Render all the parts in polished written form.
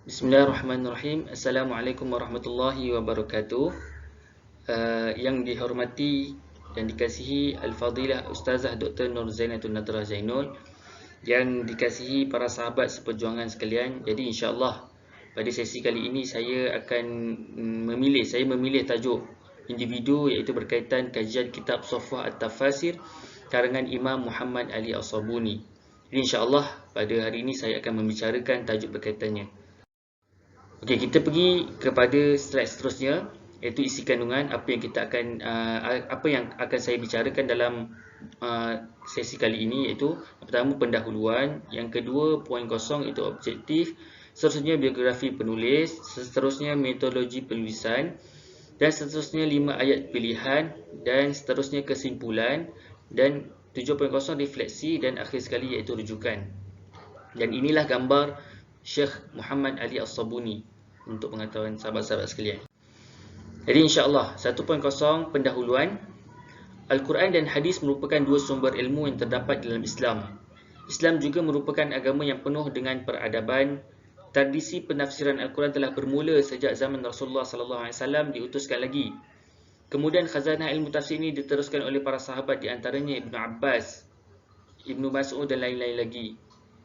Bismillahirrahmanirrahim. Assalamualaikum warahmatullahi wabarakatuh. Yang dihormati dan dikasihi Al-Fadilah Ustazah Dr. Nur Zainatul Nadrah Zainul, yang dikasihi para sahabat seperjuangan sekalian. Jadi insya-Allah pada sesi kali ini saya akan memilih tajuk individu, iaitu berkaitan kajian kitab Safwah At-Tafasir karangan Imam Muhammad Ali As-Sabuni. Jadi insya-Allah pada hari ini saya akan membicarakan tajuk berkaitannya. Okey, kita pergi kepada slide seterusnya, iaitu isi kandungan apa yang akan saya bicarakan dalam sesi kali ini, iaitu yang pertama pendahuluan, yang kedua poin kosong itu objektif, seterusnya biografi penulis, seterusnya metodologi penulisan, dan seterusnya 5 ayat pilihan, dan seterusnya kesimpulan, dan 7.0 refleksi, dan akhir sekali iaitu rujukan. Dan inilah gambar Syekh Muhammad Ali As-Sabuni untuk pengetahuan sahabat-sahabat sekalian. Jadi insya-Allah 1.0 pendahuluan. Al-Quran dan hadis merupakan dua sumber ilmu yang terdapat dalam Islam. Islam juga merupakan agama yang penuh dengan peradaban. Tradisi penafsiran Al-Quran telah bermula sejak zaman Rasulullah sallallahu alaihi wasallam diutuskan lagi. Kemudian khazanah ilmu tafsir ini diteruskan oleh para sahabat, di antaranya Ibnu Abbas, Ibnu Mas'ud dan lain-lain lagi.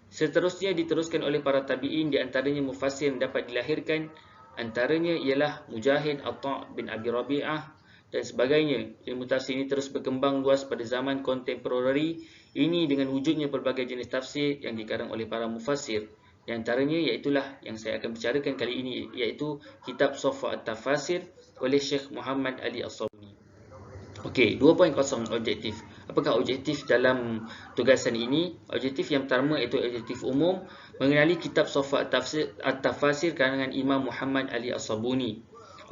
Seterusnya diteruskan oleh para tabi'in, di antaranya mufassir yang dapat dilahirkan, antaranya ialah Mujahid, Atta' bin Abi Rabi'ah dan sebagainya. Ilmu tafsir ini terus berkembang luas pada zaman kontemporari ini dengan wujudnya pelbagai jenis tafsir yang dikarang oleh para mufassir. Di antaranya iaitulah yang saya akan bicarakan kali ini, iaitu kitab Safwah At-Tafasir oleh Syekh Muhammad Ali As-Sabuni. Okey, 2.0 objektif. Apakah objektif dalam tugasan ini? Objektif yang pertama iaitu objektif umum, mengenali kitab Safwah At-Tafasir karangan Imam Muhammad Ali As-Sabuni.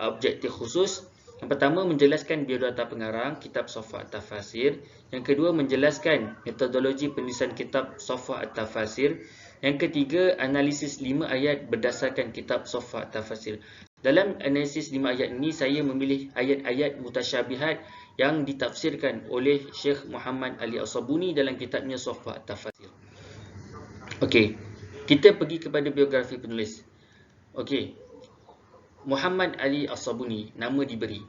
Objektif khusus, yang pertama menjelaskan biodata pengarang kitab Safwah At-Tafasir, yang kedua menjelaskan metodologi penulisan kitab Safwah At-Tafasir, yang ketiga analisis 5 ayat berdasarkan kitab Safwah At-Tafasir. Dalam analisis 5 ayat ini saya memilih ayat-ayat mutasyabihat yang ditafsirkan oleh Syekh Muhammad Ali As-Sabuni dalam kitabnya Safwah At-Tafasir. Okey, kita pergi kepada biografi penulis. Okey, Muhammad Ali As-Sabuni, nama diberi.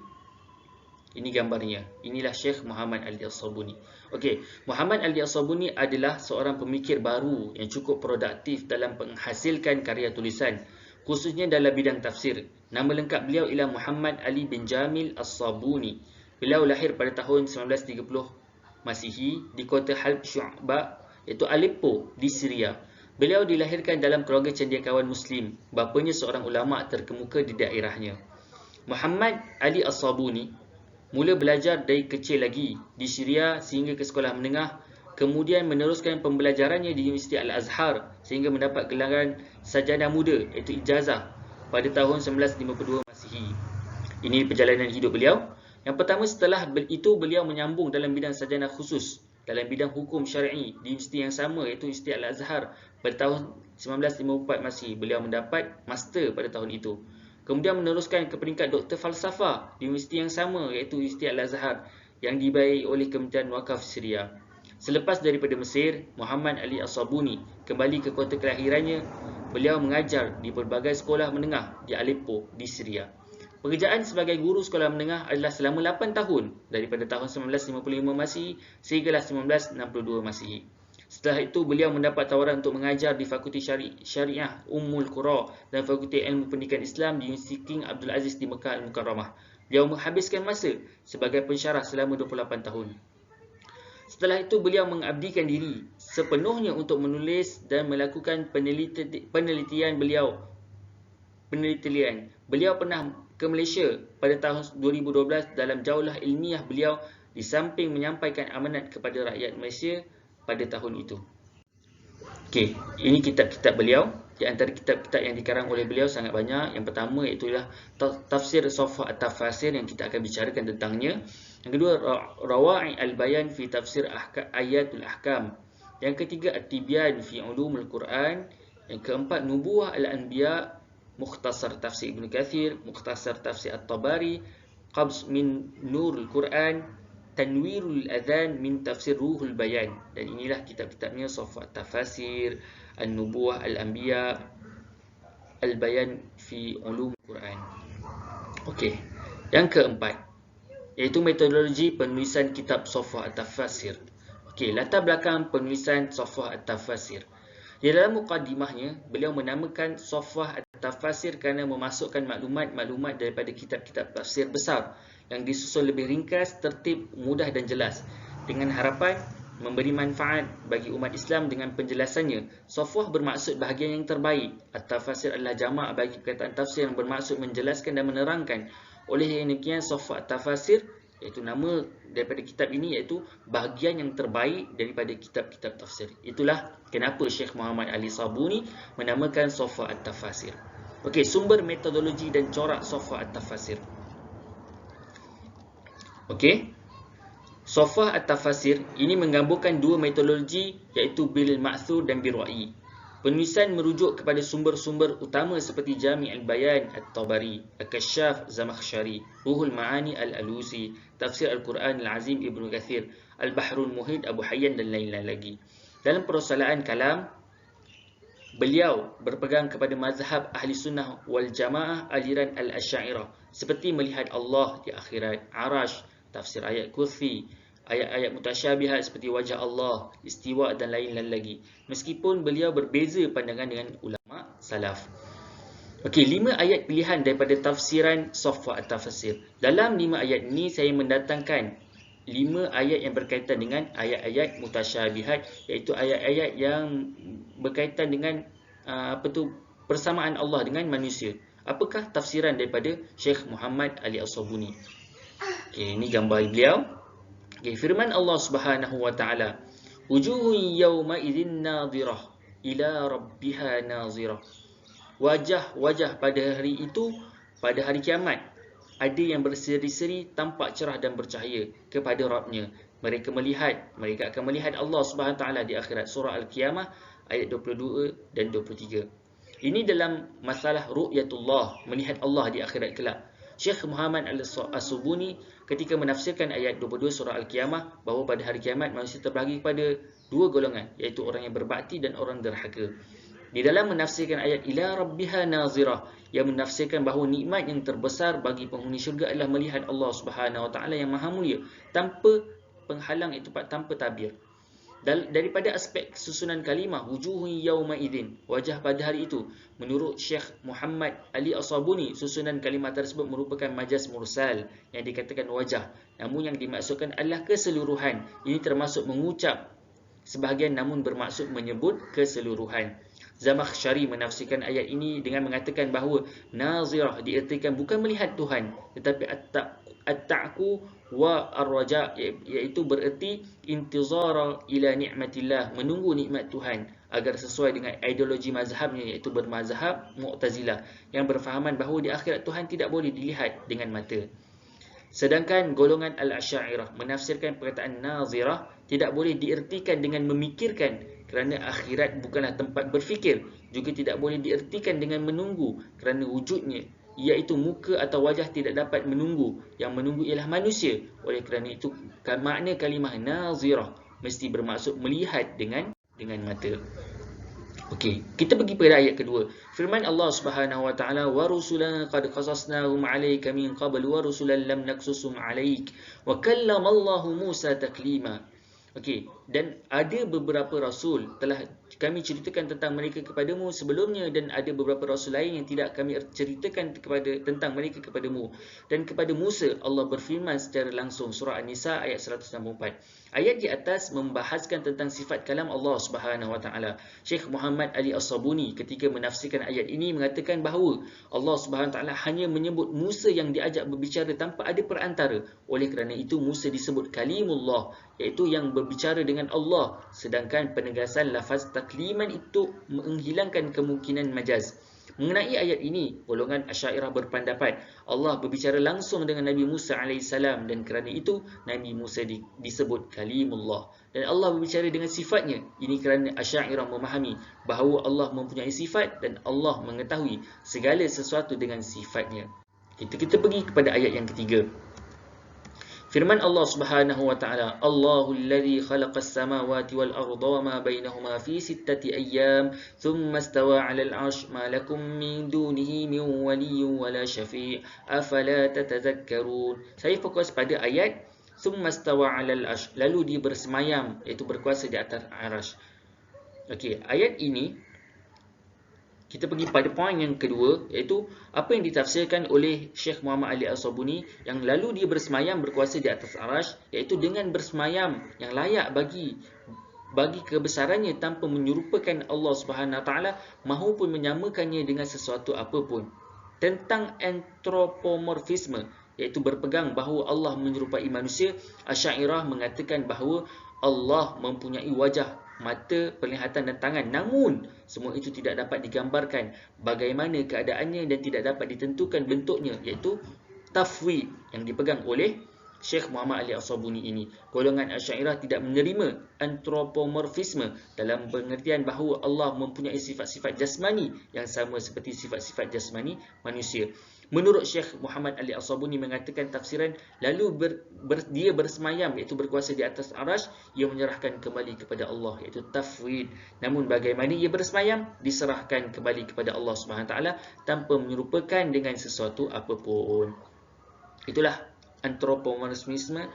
Ini gambarnya. Inilah Syekh Muhammad Ali As-Sabuni. Okey, Muhammad Ali As-Sabuni adalah seorang pemikir baru yang cukup produktif dalam menghasilkan karya tulisan, khususnya dalam bidang tafsir. Nama lengkap beliau ialah Muhammad Ali bin Jamil As-Sabuni. Beliau lahir pada tahun 1930 Masihi di kota Halb Syu'ba, iaitu Aleppo di Syria. Beliau dilahirkan dalam keluarga cendekiawan Muslim. Bapanya seorang ulama terkemuka di daerahnya. Muhammad Ali As-Sabuni mula belajar dari kecil lagi di Syria sehingga ke sekolah menengah, kemudian meneruskan pembelajarannya di Universiti Al-Azhar sehingga mendapat gelaran sarjana muda, iaitu ijazah, pada tahun 1952 Masihi. Ini perjalanan hidup beliau. Yang pertama, setelah itu beliau menyambung dalam bidang sarjana khusus dalam bidang hukum syar'i di universiti yang sama, iaitu Universiti Al-Azhar, pada tahun 1954 Masihi. Beliau mendapat master pada tahun itu. Kemudian meneruskan ke peringkat doktor falsafah di universiti yang sama, iaitu Universiti Al-Azhar, yang dibiayai oleh Kementerian Wakaf Syria. Selepas daripada Mesir, Muhammad Ali As-Sabuni kembali ke kota kelahirannya. Beliau mengajar di pelbagai sekolah menengah di Aleppo di Syria. Pekerjaan sebagai guru sekolah menengah adalah selama 8 tahun, daripada tahun 1955 Masihi sehinggalah 1962 Masihi. Setelah itu beliau mendapat tawaran untuk mengajar di Fakulti Syariah Ummul Qura dan Fakulti Ilmu Pendidikan Islam di Universiti King Abdul Aziz di Mekah Al-Mukarramah. Beliau menghabiskan masa sebagai pensyarah selama 28 tahun. Setelah itu beliau mengabdikan diri sepenuhnya untuk menulis dan melakukan penelitian. Beliau pernah ke Malaysia pada tahun 2012 dalam jaulah ilmiah beliau, di samping menyampaikan amanat kepada rakyat Malaysia pada tahun itu. Okey, ini kitab-kitab beliau. Di antara kitab-kitab yang dikarang oleh beliau sangat banyak. Yang pertama iaitulah Tafsir Safwah At-Tafasir yang kita akan bicarakan tentangnya. Yang kedua, Rawa'i Al-Bayan fi Tafsir Ayatul Ahkam. Yang ketiga, At-Tibyan fi Ulumul Quran. Yang keempat, Nubuwah Al-Anbiya, Mukhtasar Tafsir Ibn Kathir, Mukhtasar Tafsir At-Tabari, Qabs min Nurul Quran, Tanwirul Adhan min Tafsir Ruhul Bayan. Dan inilah kitab-kitabnya Safwah Tafasir, An-Nubuwah Al-Anbiya, Al-Bayan fi Ulum Quran. Okey. Yang keempat, iaitu metodologi penulisan kitab Safwah At-Tafasir. Okey, latar belakang penulisan Safwah At-Tafasir. Di dalam mukadimahnya, beliau menamakan Safwah At-Tafasir kerana memasukkan maklumat-maklumat daripada kitab-kitab tafsir besar yang disusun lebih ringkas, tertib, mudah dan jelas, dengan harapan memberi manfaat bagi umat Islam dengan penjelasannya. Safwah bermaksud bahagian yang terbaik. At-Tafasir adalah jamak bagi perkataan tafsir yang bermaksud menjelaskan dan menerangkan. Oleh yang demikian, Safwah At-Tafasir, iaitu nama daripada kitab ini, iaitu bahagian yang terbaik daripada kitab-kitab tafsir. Itulah kenapa Syekh Muhammad Ali Sabuni menamakan Safwah At-Tafasir. Okey, sumber metodologi dan corak Safwah At-Tafasir. Okey, Safwah At-Tafasir ini menggabungkan dua metodologi, iaitu bil ma'thur dan bil ra'i. Penulisan merujuk kepada sumber-sumber utama seperti Jami' al-Bayan At-Tabari, Al-Kashaf Zamakhsyari, Ruhul Ma'ani Al-Alusi, Tafsir Al-Quran Al-Azim Ibn Kathir, Al-Bahrul Muhit Abu Hayyan dan lain-lain lagi. Dalam persoalan kalam, beliau berpegang kepada mazhab Ahli Sunnah wal Jamaah aliran Al-Asy'ariyah, seperti melihat Allah di akhirat, Arash, tafsir ayat kursi, ayat-ayat mutasyabihat seperti wajah Allah, istiwa dan lain-lain lagi. Meskipun beliau berbeza pandangan dengan ulama salaf. Okey, 5 ayat pilihan daripada tafsiran Safwah At-Tafasir. Dalam 5 ayat ini saya mendatangkan 5 ayat yang berkaitan dengan ayat-ayat mutasyabihat, iaitu ayat-ayat yang berkaitan dengan persamaan Allah dengan manusia. Apakah tafsiran daripada Syekh Muhammad Ali As-Sabuni? Okey, ini gambar beliau. Okay, firman Allah Subhanahu wa taala, wujuhun yawma idzin nadhirah ila rabbiha nazirah. Wajah-wajah pada hari itu, pada hari kiamat, ada yang berseri-seri, tampak cerah dan bercahaya kepada Rabbnya. Mereka akan melihat Allah Subhanahu wa taala di akhirat. Surah Al-Qiyamah ayat 22 dan 23. Ini dalam masalah ru'yatullah, melihat Allah di akhirat kelak. Syekh Muhammad As-Sabuni ketika menafsirkan ayat 22 surah Al-Qiyamah, bahawa pada hari kiamat manusia terbahagi kepada dua golongan, iaitu orang yang berbakti dan orang derhaka. Di dalam menafsirkan ayat ila rabbiha nazirah, yang menafsirkan bahawa nikmat yang terbesar bagi penghuni syurga adalah melihat Allah Subhanahu wa taala yang maha mulia, tanpa penghalang, itu tanpa tabir. Daripada aspek susunan kalimah, wujuhun yawma idzin, wajah pada hari itu, menurut Syekh Muhammad Ali As-Sabuni, susunan kalimah tersebut merupakan majaz mursal yang dikatakan wajah, namun yang dimaksudkan adalah keseluruhan. Ini termasuk mengucap sebahagian namun bermaksud menyebut keseluruhan. Zamakhsyari menafsirkan ayat ini dengan mengatakan bahawa nazirah diertikan bukan melihat Tuhan, tetapi at-ta'ku wa ar-raja, iaitu bererti intizara ila ni'matillah, menunggu nikmat Tuhan, agar sesuai dengan ideologi mazhabnya, iaitu bermazhab Mu'tazilah yang berfahaman bahawa di akhirat Tuhan tidak boleh dilihat dengan mata. Sedangkan golongan Al-Asy'ariyah menafsirkan perkataan nazirah tidak boleh diertikan dengan memikirkan, kerana akhirat bukanlah tempat berfikir. Juga tidak boleh diertikan dengan menunggu, kerana wujudnya, iaitu muka atau wajah, tidak dapat menunggu. Yang menunggu ialah manusia. Oleh kerana itu, makna kalimah nazirah mesti bermaksud melihat dengan mata. Okey, kita pergi pada ayat kedua. Firman Allah Subhanahu wa taala, wa rusulan qad qasasnahum 'alaika min qabl wa rusulan lam naqsusum 'alaik wa kallama Allahu Musa taklima. Okey, dan ada beberapa rasul telah kami ceritakan tentang mereka kepadamu sebelumnya, dan ada beberapa rasul lain yang tidak kami ceritakan tentang mereka kepadamu. Dan kepada Musa Allah berfirman secara langsung. Surah An-Nisa ayat 164. Ayat di atas membahaskan tentang sifat kalam Allah Subhanahu wa taala. Syekh Muhammad Ali As-Sabuni ketika menafsirkan ayat ini mengatakan bahawa Allah Subhanahu wa taala hanya menyebut Musa yang diajak berbicara tanpa ada perantara. Oleh kerana itu Musa disebut kalimullah, iaitu yang berbicara dengan Allah, sedangkan penegasan lafaz takliman itu menghilangkan kemungkinan majaz. Mengenai ayat ini, golongan Asy'ariyah berpendapat Allah berbicara langsung dengan Nabi Musa AS, dan kerana itu Nabi Musa disebut kalimullah. Dan Allah berbicara dengan sifatnya. Ini kerana Asy'ariyah memahami bahawa Allah mempunyai sifat dan Allah mengetahui segala sesuatu dengan sifatnya. Kita pergi kepada ayat yang ketiga. Firman Allah Subhanahu wa taala, Allahul ladzi khalaqas samawati wal arda wa ma bainahuma fi sittati ayyam thumma istawa 'alal 'arsy ma lakum min dunihi min waliyyin wala syafi' afala tatadhakkarun. Saya fokus pada ayat thumma istawa 'alal 'arsy, lalu dia bersemayam, iaitu berkuasa di atas arasy. Okey, ayat ini kita pergi pada poin yang kedua, iaitu apa yang ditafsirkan oleh Syekh Muhammad Ali As-Sabuni yang lalu dia bersemayam berkuasa di atas arasy, iaitu dengan bersemayam yang layak bagi kebesarannya tanpa menyerupakan Allah Subhanahu Wa Taala maupun menyamakannya dengan sesuatu apapun. Tentang antropomorfisme, iaitu berpegang bahawa Allah menyerupai manusia, Asy'ariyah mengatakan bahawa Allah mempunyai wajah, mata, penglihatan dan tangan. Namun, semua itu tidak dapat digambarkan bagaimana keadaannya dan tidak dapat ditentukan bentuknya, iaitu tafwid yang dipegang oleh Syekh Muhammad Ali As-Sabuni ini. Golongan Asy'ariyah tidak menerima antropomorfisme dalam pengertian bahawa Allah mempunyai sifat-sifat jasmani yang sama seperti sifat-sifat jasmani manusia. Menurut Syekh Muhammad Ali As-Sabuni mengatakan tafsiran lalu dia bersemayam, iaitu berkuasa di atas arasy, ia menyerahkan kembali kepada Allah, iaitu tafwid. Namun bagaimana ia bersemayam diserahkan kembali kepada Allah Subhanahu taala tanpa menyerupakan dengan sesuatu apapun. Itulah antropomorfisme,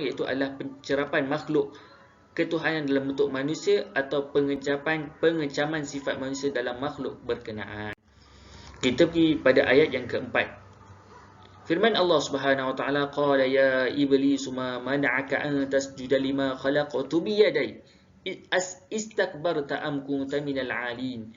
iaitu adalah pencerapan makhluk ketuhanan dalam bentuk manusia atau pengecaman sifat manusia dalam makhluk berkenaan. Kita pergi pada ayat yang keempat. Firman Allah Subhanahu wa taala, qala ya iblis ma mana'aka an tasjuda lima khalaqtu bi yaday istakbarta am kunta minal 'alin.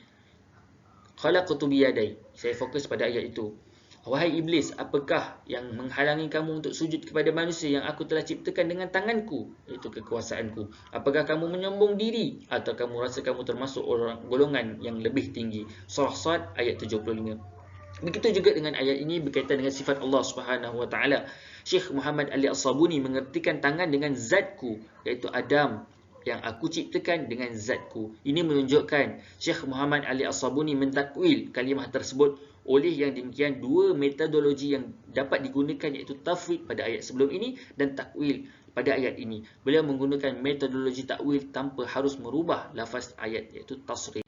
Khalaqtu bi yaday. Saya fokus pada ayat itu. Wahai iblis, apakah yang menghalangi kamu untuk sujud kepada manusia yang aku telah ciptakan dengan tanganku, iaitu kekuasaanku? Apakah kamu menyombong diri atau kamu rasa kamu termasuk orang golongan yang lebih tinggi? Surah Sad ayat 75. Begitu juga dengan ayat ini berkaitan dengan sifat Allah Subhanahu wa taala. Syekh Muhammad Ali As-Sabuni mengertikan tangan dengan zatku, iaitu Adam yang aku ciptakan dengan zatku. Ini menunjukkan Syekh Muhammad Ali As-Sabuni mentakwil kalimah tersebut. Oleh yang demikian, dua metodologi yang dapat digunakan, iaitu tafwid pada ayat sebelum ini dan takwil pada ayat ini. Beliau menggunakan metodologi takwil tanpa harus merubah lafaz ayat, iaitu tasrif.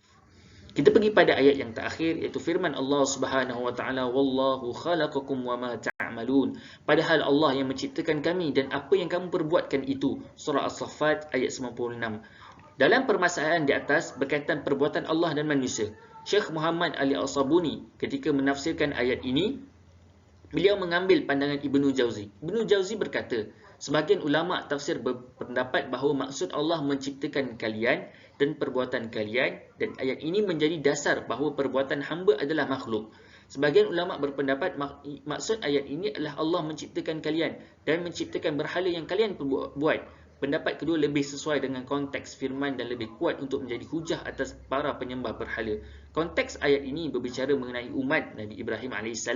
Kita pergi pada ayat yang terakhir, iaitu firman Allah Subhanahu wa taala, wallahu khalaqakum wama ta'malun. Padahal Allah yang menciptakan kami dan apa yang kamu perbuatkan itu. Surah As-Saffat ayat 96. Dalam permasalahan di atas berkaitan perbuatan Allah dan manusia, Syekh Muhammad Ali As-Sabuni ketika menafsirkan ayat ini, beliau mengambil pandangan Ibnu Jauzi. Ibnu Jauzi berkata, sebahagian ulama tafsir berpendapat bahawa maksud Allah menciptakan kalian dan perbuatan kalian, dan ayat ini menjadi dasar bahawa perbuatan hamba adalah makhluk. Sebahagian ulama berpendapat maksud ayat ini adalah Allah menciptakan kalian dan menciptakan berhala yang kalian buat. Pendapat kedua lebih sesuai dengan konteks firman dan lebih kuat untuk menjadi hujah atas para penyembah berhala. Konteks ayat ini berbicara mengenai umat Nabi Ibrahim AS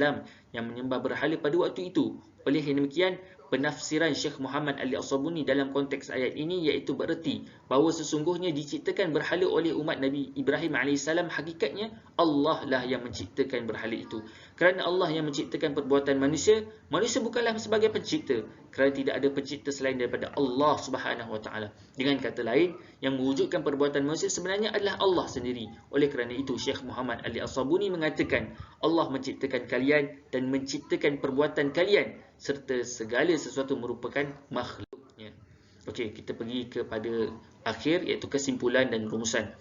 yang menyembah berhala pada waktu itu. Oleh demikian, penafsiran Syekh Muhammad Ali As-Sabuni dalam konteks ayat ini iaitu bererti bahawa sesungguhnya diciptakan berhala oleh umat Nabi Ibrahim AS, hakikatnya Allah lah yang menciptakan berhala itu. Kerana Allah yang menciptakan perbuatan manusia, manusia bukanlah sebagai pencipta, kerana tidak ada pencipta selain daripada Allah Subhanahu wa taala. Dengan kata lain, yang mewujudkan perbuatan manusia sebenarnya adalah Allah sendiri. Oleh kerana itu, Syekh Muhammad Ali As-Sabuni mengatakan Allah menciptakan kalian dan menciptakan perbuatan kalian serta segala sesuatu merupakan makhluknya. Okey, kita pergi kepada akhir, iaitu kesimpulan dan rumusan.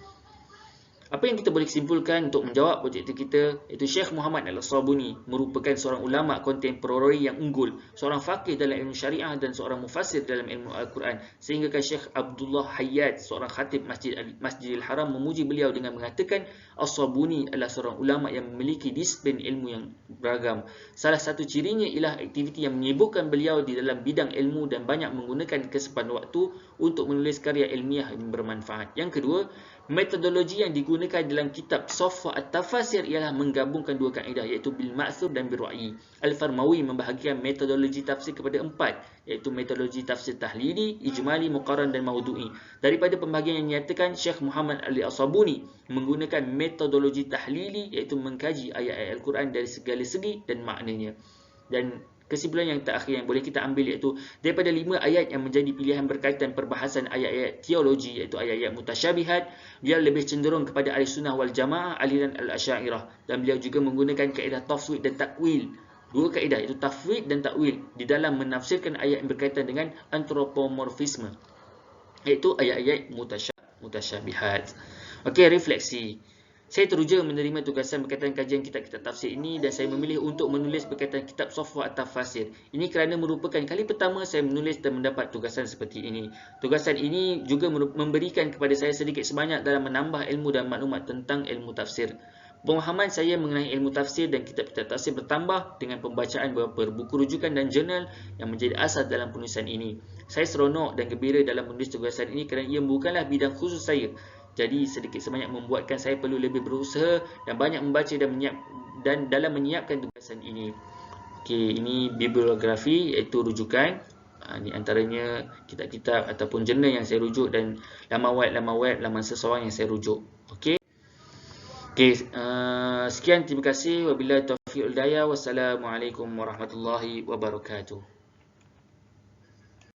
Apa yang kita boleh simpulkan untuk menjawab objektif kita, iaitu Syekh Muhammad Al-Sabuni merupakan seorang ulama kontemporari yang unggul, seorang faqih dalam ilmu syariah dan seorang mufassir dalam ilmu Al-Quran. Sehingga Syekh Abdullah Hayyat, seorang khatib Masjidil Haram, memuji beliau dengan mengatakan As-Sabuni adalah seorang ulama yang memiliki disiplin ilmu yang beragam. Salah satu cirinya ialah aktiviti yang menyibukkan beliau di dalam bidang ilmu dan banyak menggunakan kesempatan waktu untuk menulis karya ilmiah yang bermanfaat. Yang kedua, metodologi yang digunakan dalam kitab Safwa At-Tafasir ialah menggabungkan dua kaedah, iaitu bil ma'thur dan bil ra'yi. Al-Farmawi membahagikan metodologi tafsir kepada empat, iaitu metodologi tafsir tahlili, ijmali, muqarran dan maudu'i. Daripada pembahagian yang dinyatakan, Syekh Muhammad Ali As-Sabuni menggunakan metodologi tahlili, iaitu mengkaji ayat-ayat Al-Quran dari segala segi dan maknanya. Dan kesimpulan yang terakhir yang boleh kita ambil iaitu daripada 5 ayat yang menjadi pilihan berkaitan perbahasan ayat-ayat teologi iaitu ayat-ayat mutasyabihat, beliau lebih cenderung kepada ahli sunnah wal jamaah aliran al-Asy'ariyah, dan beliau juga menggunakan kaedah tafwid dan takwil. Dua kaedah iaitu tafwid dan takwil di dalam menafsirkan ayat yang berkaitan dengan antropomorfisme, iaitu ayat-ayat mutasyabihat. Okey, refleksi. Saya teruja menerima tugasan berkaitan kajian kitab-kitab tafsir ini dan saya memilih untuk menulis berkaitan kitab Safwa at-Tafasir. Ini kerana merupakan kali pertama saya menulis dan mendapat tugasan seperti ini. Tugasan ini juga memberikan kepada saya sedikit sebanyak dalam menambah ilmu dan maklumat tentang ilmu tafsir. Pemahaman saya mengenai ilmu tafsir dan kitab-kitab tafsir bertambah dengan pembacaan beberapa buku rujukan dan jurnal yang menjadi asas dalam penulisan ini. Saya seronok dan gembira dalam menulis tugasan ini kerana ia bukanlah bidang khusus saya. Jadi sedikit sebanyak membuatkan saya perlu lebih berusaha dan banyak membaca dan dalam menyiapkan tugasan ini. Okey, ini bibliografi iaitu rujukan. Ini antaranya kitab-kitab ataupun jurnal yang saya rujuk dan laman web, laman seseorang yang saya rujuk. Okey. Sekian, terima kasih. Wabillahi taufiq wal hidayah. Wassalamualaikum warahmatullahi wabarakatuh.